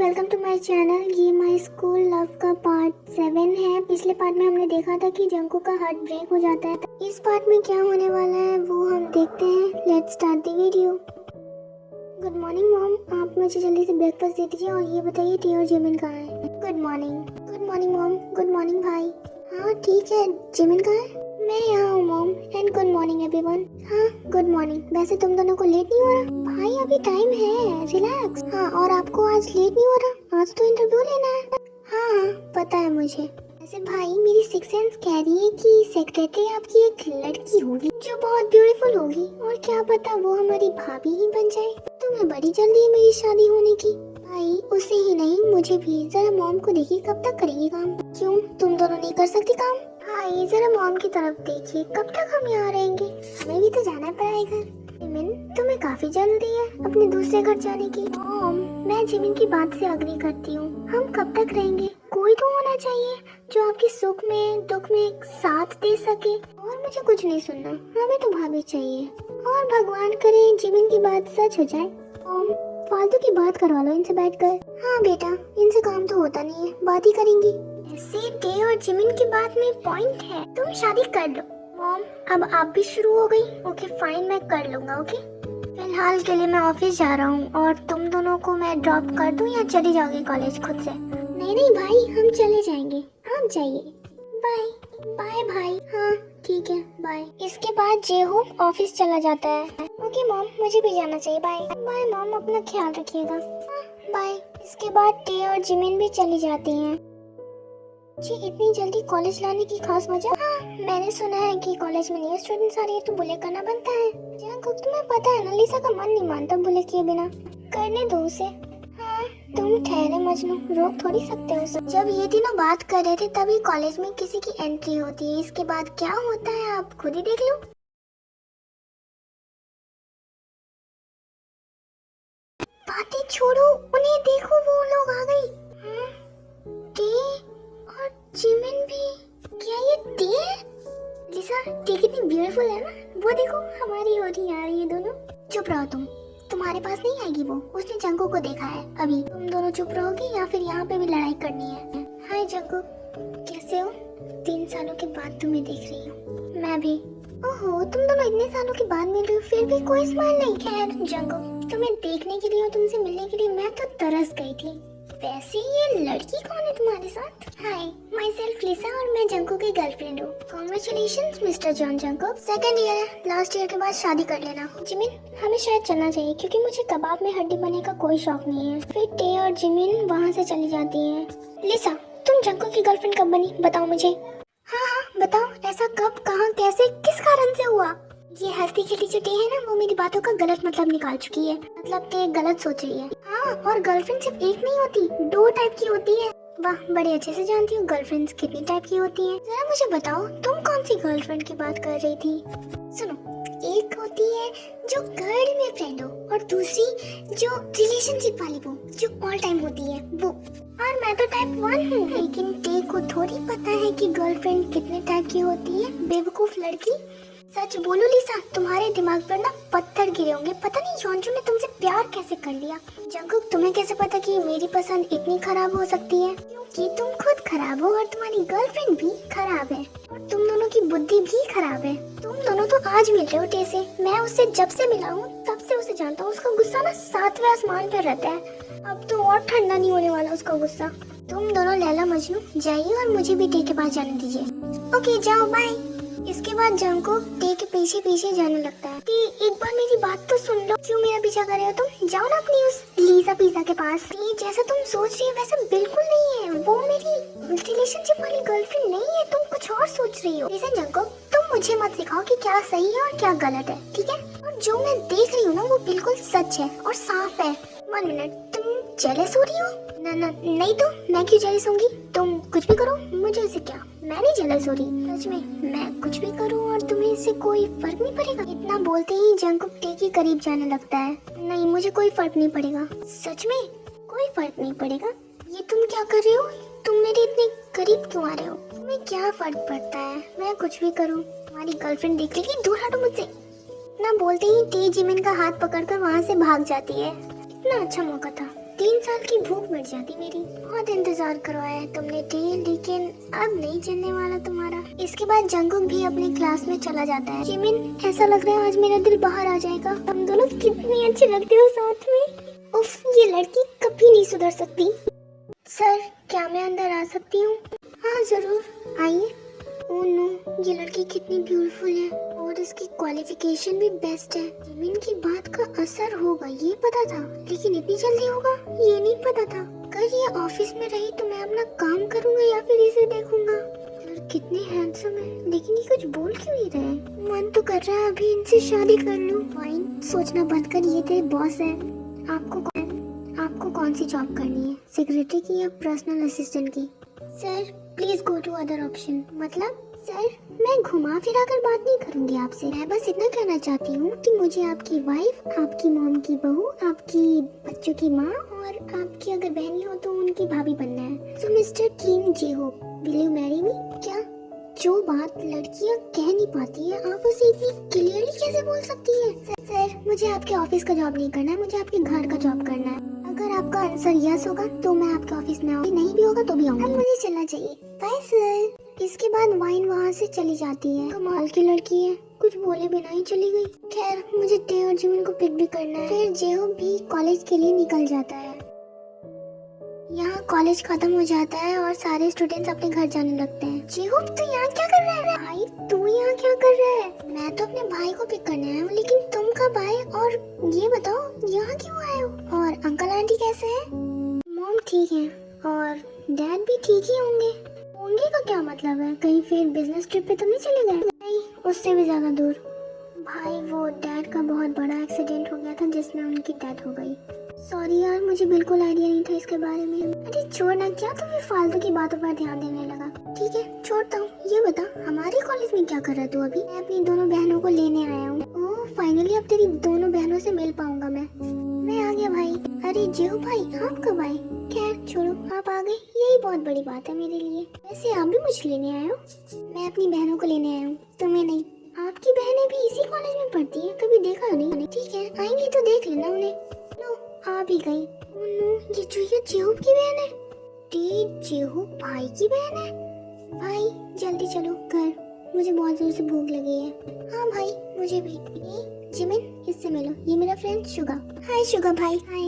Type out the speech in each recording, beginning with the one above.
Welcome to my channel. ये my school love का part 7 है। पिछले पार्ट में हमने देखा था कि जंको का हार्ट ब्रेक हो जाता है। तो इस पार्ट में क्या होने वाला है वो हम देखते हैं। Let's start the video. Good morning mom, आप मुझे जल्दी से ब्रेकफास्ट दे दीजिए और ये बताइए टी और जिमिन कहाँ है। Good morning mom. Good morning भाई। हाँ ठीक है, जिमिन कहाँ है? मैं यहाँ हूँ mom. And good morning everyone. हाँ गुड मॉर्निंग। वैसे तुम दोनों को लेट नहीं हो रहा? भाई अभी टाइम है, रिलैक्स। हाँ और आपको आज लेट नहीं हो रहा? आज तो इंटरव्यू लेना है। हाँ पता है मुझे। वैसे भाई मेरी सिक्स सेंस कह रही है कि सेक्रेटरी आपकी एक लड़की होगी जो बहुत ब्यूटीफुल होगी, और क्या पता वो हमारी भाभी ही बन जाए। तुम्हें बड़ी जल्दी है मेरी शादी होने की। भाई उसे ही नहीं मुझे भी। जरा मॉम को देखिए कब तक करेंगे काम। क्यों, तुम दोनों नहीं कर सकती काम? भाई जरा मॉम की तरफ देखिए, कब तक हम यहाँ रहेंगे? हमें भी तो जाना है पराए घर। जिमिन तुम्हें काफी जल्दी है अपने दूसरे घर जाने की। मॉम मैं जिमिन की बात से अग्री करती हूँ। हम कब तक रहेंगे? कोई तो होना चाहिए जो आपके सुख में दुख में साथ दे सके। और मुझे कुछ नहीं सुनना, हमें तो भाभी चाहिए। और भगवान करे जिमिन की बात सच हो जाए। मॉम फालतू की बात करवा लो इनसे बैठकर। हाँ बेटा, इनसे काम तो होता नहीं है, बात ही करेंगी। ऐसे डे और जिमिन की बात में पॉइंट है। तुम शादी कर लो। मॉम अब आप भी शुरू हो गई। ओके फाइन, मैं कर लूंगा। ओके फिलहाल के लिए मैं ऑफिस जा रहा हूँ, और तुम दोनों को मैं ड्रॉप कर दूँ या चली जाओगी कॉलेज खुद से? नहीं भाई, हम चले जाएंगे, आप जाइए। बाय। बाय भाई। हाँ ठीक है बाय। इसके बाद जे होप ऑफिस चला जाता है। ओके मॉम, मुझे भी जाना चाहिए। बाय। बाय मॉम, अपना ख्याल रखिएगा। बाय। इसके बाद टे और जिमिन भी चली जाती हैं। जी इतनी जल्दी कॉलेज लाने की खास वजह? हाँ मैंने सुना है कि कॉलेज में नए स्टूडेंट्स आ रही है तो बुले करना बनता है। जंकुक तुम्हें पता है ना, लिसा का मन नहीं मानता बुले किए बिना। करने दो उसे। हाँ तुम ठहरे मजनू, रोक थोड़ी सकते हो उसे। जब ये तीनों बात कर रहे थे तभी कॉलेज में किसी की एंट्री होती है। इसके बाद क्या होता है आप खुद ही देख लो। बातें छोड़ो, उन्हें देखो, वो लोग आ गई। और जिमिन भी। क्या ये टी है? लिसा टी कितनी ब्यूटीफुल है ना, वो देखो हमारी हो रही आ रही है दोनों। चुप रहो तुम, तुम्हारे पास नहीं आएगी वो, उसने जंको को देखा है अभी। तुम दोनों चुप रहोगी या फिर यहाँ पे भी लड़ाई करनी है? हाय जंको, कैसे हो? 3 सालों के बाद तुम्हें देख रही हूँ। मैं भी। ओहो तुम दोनों इतने सालों के बाद मिल रही हो फिर भी कोई स्माइल नहीं। खैर जंको, तुम्हें देखने के लिए और तुमसे मिलने के लिए मैं तो तरस गई थी। वैसे ये लड़की कौन है तुम्हारे साथ? हाय माई सेल्फ लिसा, और मैं जंको की गर्लफ्रेंड हूँ। Congratulations mister John Junko. Second year है, लास्ट ईयर के बाद शादी कर लेना। जिमिन हमें शायद चलना चाहिए क्योंकि मुझे कबाब में हड्डी बनने का कोई शौक नहीं है। फिर टे और जिमिन वहाँ से चली जाती है। लिसा तुम जंको की गर्लफ्रेंड कब बनी बताओ मुझे। हाँ बताओ, ऐसा कब, कहाँ, कैसे, किस कारण से हुआ? ये हंसती खेलती जो टे है ना, वो मेरी बातों का गलत मतलब निकाल चुकी है। मतलब टे गलत सोच रही है। हाँ और गर्लफ्रेंड सिर्फ एक नहीं होती, 2 टाइप की होती है। वाह बड़े अच्छे से जानती हूँ गर्लफ्रेंड्स कितनी टाइप की होती हैं। जरा मुझे बताओ तुम कौन सी गर्लफ्रेंड की बात कर रही थी? सुनो, एक होती है जो गर्ल में फ्रेंड हो, और दूसरी जो रिलेशनशिप वाली वो जो ऑल टाइम होती है वो। और मैं तो टाइप 1 हूँ। लेकिन टे को थोड़ी पता है कि गर्लफ्रेंड कितने टाइप की होती है, बेवकूफ लड़की। सच बोलो लिसा, तुम्हारे दिमाग पर ना पत्थर गिरे होंगे। पता नहीं योंजू ने तुमसे प्यार कैसे कर लिया। जंकुक तुम्हें कैसे पता कि मेरी पसंद इतनी खराब हो सकती है? क्योंकि तुम खुद खराब हो और तुम्हारी गर्लफ्रेंड भी खराब है, और तुम दोनों की बुद्धि भी खराब है। तुम दोनों तो आज मिल रहे हो टे से। मैं उससे जब से मिला हूँ तब से उसे जानता हूँ। उसका गुस्सा ना 7वें आसमान पर रहता है। अब तो और ठंडा नहीं होने वाला उसका गुस्सा। तुम दोनों लैला मजनू जाइए और मुझे भी टे के पास जाने दीजिए। ओके जाओ बाय। इसके बाद जंको टे के पीछे पीछे जाने लगता है। एक बार मेरी बात तो सुन लो, क्यों मेरा पीछा कर रहे हो तुम? जाओ ना अपनी उस लीजा पिज़्ज़ा के पास। ये जैसा तुम सोच रही हो वैसा बिल्कुल नहीं है। वो मेरी रिलेशनशिप वाली गर्लफ्रेंड नहीं है, तुम कुछ और सोच रही हो। लिसन जंको, तुम मुझे मत सिखाओ कि क्या सही है और क्या गलत है, ठीक है? और जो मैं देख रही हूँ ना वो बिल्कुल सच है और साफ है। 1 मिनट, तुम जेलस हो रही हो? ना नहीं तो मैं क्यों जेलस होंगी? तुम कुछ भी करो, मुझे इससे क्या, मैं नहीं जेलस हो रही। सच में मैं कुछ भी करूं और तुम्हें इससे कोई फर्क नहीं पड़ेगा? इतना बोलते ही जंकुक टे के करीब जाने लगता है। नहीं मुझे कोई फर्क नहीं पड़ेगा। सच में कोई फर्क नहीं पड़ेगा? ये तुम क्या कर रहे हो? तुम मेरे इतने करीब क्यों आ रहे हो? तुम्हें क्या फर्क पड़ता है मैं कुछ भी करूं? तुम्हारी गर्लफ्रेंड देख लेगी, दूर हटो मुझसे। ना बोलते ही टे जिमिन का हाथ पकड़कर वहाँ से भाग जाती है। इतना अच्छा मौका था, 3 साल की भूख मिट जाती मेरी। बहुत इंतजार करवाया है तुमने टे, लेकिन अब नहीं चलने वाला तुम्हारा। इसके बाद जंगकुक भी अपनी क्लास में चला जाता है। जिमिन, ऐसा लग रहा है आज मेरा दिल बाहर आ जाएगा। हम दोनों कितनी अच्छे लगते हो साथ में। उफ, ये लड़की कभी नहीं सुधर सकती। सर, क्या मैं अंदर आ सकती हूँ? हाँ जरूर, आइए। ओह नो, ये लड़की कितनी ब्यूटीफुल है और इसकी क्वालिफिकेशन भी बेस्ट है। जिमिन की बात का असर होगा ये पता था, लेकिन इतनी जल्दी होगा ये नहीं पता था। अगर ये ऑफिस में रही तो मैं अपना काम करूँगा या फिर इसे देखूंगा। यार कितने हैंडसम है, लेकिन ये कुछ बोल क्यों नहीं रहे? मन तो कर रहा है अभी इनसे शादी कर लूं। फाइन, सोचना बंद कर, ये तेरे बॉस है। आपको कौन सी जॉब करनी है, सेक्रेटरी की या पर्सनल असिस्टेंट की? Sir please go to other option. मतलब सर, मैं घुमा फिरा कर बात नहीं करूंगी आपसे। मैं बस इतना कहना चाहती हूँ कि मुझे आपकी वाइफ, आपकी मॉम की बहू, आपकी बच्चों की माँ और आपकी अगर बहनी हो तो उनकी भाभी बनना है। So mister Kim J hope, will you marry me? क्या जो बात लड़कियाँ कह नहीं पाती है आप उसे इतनी क्लियरली कैसे बोल सकती है? सर, मुझे आपके ऑफिस का जॉब नहीं करना है, मुझे आपके घर का जॉब करना है। अगर आपका आंसर यस होगा तो मैं आपके ऑफिस में आऊंगी, नहीं भी होगा तो भी आऊंगी। अब मुझे चलना चाहिए, बाय सर। इसके बाद वाइन वहाँ से चली जाती है। कमाल की लड़की है, कुछ बोले बिना ही चली गई। खैर, मुझे टे और जिमिन को पिक भी करना है। फिर जेहो भी कॉलेज के लिए निकल जाता है। यहाँ कॉलेज खत्म हो जाता है और सारे स्टूडेंट्स अपने घर जाने लगते हैं। जेहो, तू यहाँ क्या कर रहा है? भाई, तू यहाँ क्या कर रहा है? मैं तो अपने भाई को पिक करने आया हूँ, लेकिन तुम कब आए? और ये बताओ यहाँ क्यों आए हो? और अंकल आंटी कैसे हैं? मॉम ठीक है और डैड भी ठीक ही होंगे। होंगे का क्या मतलब है? कहीं फिर बिजनेस ट्रिप पे तो नहीं चले गए? नहीं, उससे भी ज्यादा दूर। भाई, वो डैड का बहुत बड़ा एक्सीडेंट हो गया था जिसमें उनकी डेथ हो गई। सॉरी यार, मुझे बिल्कुल आइडिया नहीं था इसके बारे में। अरे छोड़ ना, क्या तुम्हें फालतू की बातों पर ध्यान देने लगा? ठीक है, छोड़ता हूँ। ये बता, हमारे कॉलेज में क्या कर रहा तू अभी? मैं अपनी दोनों बहनों को लेने आया हूँ। ओह, फाइनली अब तेरी दोनों बहनों से मिल पाऊंगा मैं आ गया भाई। अरे जेहू भाई, आप कब आए? खैर छोड़ो, आप आ गए, यही बहुत बड़ी बात है मेरे लिए। वैसे आप भी मुझे लेने आए हो? मैं अपनी बहनों को लेने आया हूँ, तुम्हें नहीं। आपकी बहनें भी इसी कॉलेज में पढ़ती हैं? कभी देखा नहीं। ठीक है, आएंगी तो देख लेना उन्हें। लो, आ भी गई। ये चुहिया जेहूब की बहन है। जेहूब भाई की बहन है। भाई जल्दी चलो घर, मुझे बहुत जोर से भूख लगी है। हाँ भाई, मुझे भी। जिमिन, इससे मिलो, ये मेरा फ्रेंड शुगा। हाय शुगा भाई। हाय,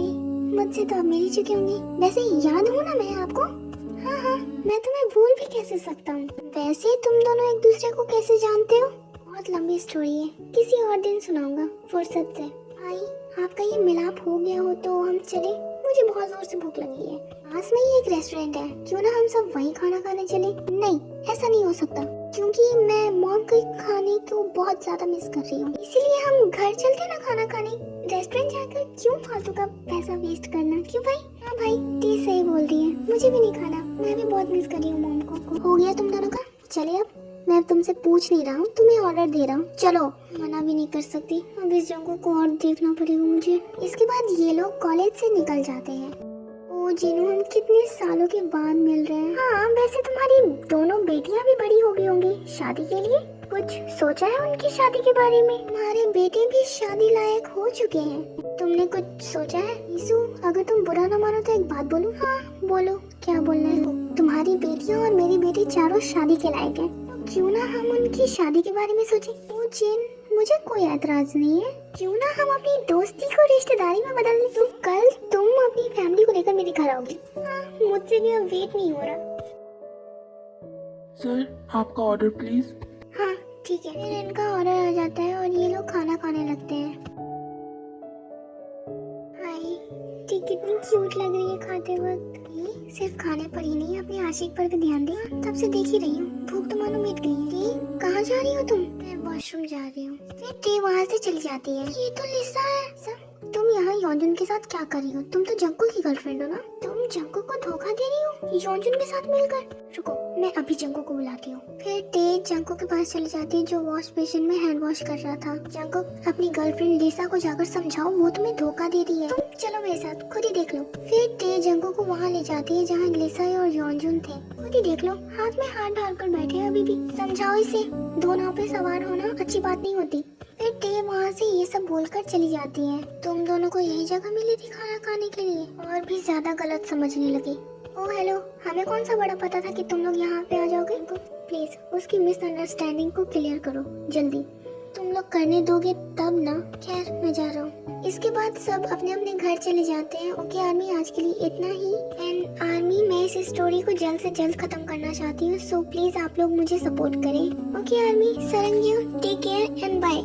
मुझसे तो आप मिल ही चुके होंगे। वैसे याद हूँ ना मैं आपको? हाँ, मैं तुम्हें भूल भी कैसे सकता हूँ। वैसे तुम दोनों एक दूसरे को कैसे जानते हो? बहुत लंबी स्टोरी है, किसी और दिन सुनाऊंगा फुर्सत से। भाई, आपका ये मिलाप हो गया हो तो हम चले? मुझे बहुत जोर से भूख लगी है। पास में ही एक रेस्टोरेंट है, क्यों ना हम सब वहीं खाना खाने चले? नहीं, ऐसा नहीं हो सकता, क्योंकि मैं मॉम के खाने को बहुत ज्यादा मिस कर रही हूँ। इसीलिए हम घर चलते ना खाना खाने। रेस्टोरेंट जाकर क्यों फालतू का पैसा वेस्ट करना? क्यों भाई? हाँ भाई, टी सही बोल रही है, मुझे भी नहीं खाना, मैं भी बहुत मिस कर रही हूँ मॉम को। हो गया तुम दोनों का? चले अब, मैं तुमसे पूछ नहीं रहा हूँ, तुम्हें ऑर्डर दे रहा हूँ। चलो, मना भी नहीं कर सकती, अब इस जंगल को और देखना पड़ेगा मुझे। इसके बाद ये लोग कॉलेज से निकल जाते हैं। ओ जीनू, हम कितने सालों के बाद मिल रहे हैं। हाँ, वैसे तुम्हारी दोनों बेटियां भी बड़ी हो गई होंगी शादी के लिए। कुछ सोचा है उनकी शादी के बारे में? हमारे बेटे भी शादी लायक हो चुके हैं। तुमने कुछ सोचा है? यीशु, अगर तुम बुरा ना मानो तो एक बात बोलूं? हाँ बोलो, क्या बोलना है? तुम्हारी बेटियां और मेरी बेटी चारों शादी के लायक हैं, तो क्यों ना हम उनकी शादी के बारे में सोचें? ओ जिन, मुझे कोई एतराज नहीं है, क्यों ना हम अपनी दोस्ती को रिश्तेदारी में बदल लें? तो कल तुम अपनी फैमिली को लेकर मेरे घर आओगी। हाँ, मुझसे भी अब वेट नहीं हो रहा। सर, आपका ऑर्डर प्लीज। हाँ ठीक है। फिर इनका ऑर्डर आ जाता है और ये लोग खाना खाने लगते हैं। हाय, टी कितनी क्यूट लग रही है खाते वक्त। ये सिर्फ खाने पर ही नहीं, अपने आशिक पर भी ध्यान दे। तब से देख ही रही हूँ, भूख तो मानो मिट गई है। कहाँ जा रही हो तुम? मैं वॉशरूम जा रही हूँ। फिर टी वहाँ से चली जाती है। ये तो लिसा है। तुम यहाँ योंजुन के साथ क्या कर रही हो? तुम तो जंको की गर्लफ्रेंड हो ना? तुम जंको को धोखा दे रही हो योंजुन के साथ मिलकर? रुको, मैं अभी जंको को बुलाती हूँ। फिर टे जंको के पास चली जाती है जो वॉश बेसिन में हैंड वॉश कर रहा था। जंको, अपनी गर्लफ्रेंड लिसा को जाकर समझाओ, वो तुम्हें धोखा दे रही है। तुम चलो मेरे साथ, खुद ही देख लो। फिर टे जंको को वहाँ ले जाती है जहाँ लिसा और योंजुन थे। खुद ही देख लो, हाथ में हाथ डालकर बैठे हैं अभी भी। समझाओ इसे, दो नाव पे सवार होना अच्छी बात नहीं होती। फिर टे वहाँ से ये सब बोलकर चली जाती है। तुम दोनों को यही जगह मिली थी खाना खाने के लिए? और भी ज्यादा गलत समझने लगी। ओ हेलो, हमें कौन सा बड़ा पता था कि तुम लोग यहाँ पे आ जाओगे? प्लीज उसकी मिसअंडरस्टैंडिंग को क्लियर करो जल्दी। तुम लोग करने दोगे तब ना। खैर मैं जा रहा हूँ। इसके बाद सब अपने अपने घर चले जाते हैं। ओके आर्मी, आज के लिए इतना ही। एंड आर्मी, मैं इस स्टोरी को जल्द से जल्द खत्म करना चाहती हूँ, सो प्लीज आप लोग मुझे सपोर्ट करें। ओके आर्मी, सरंग you, take care and bye.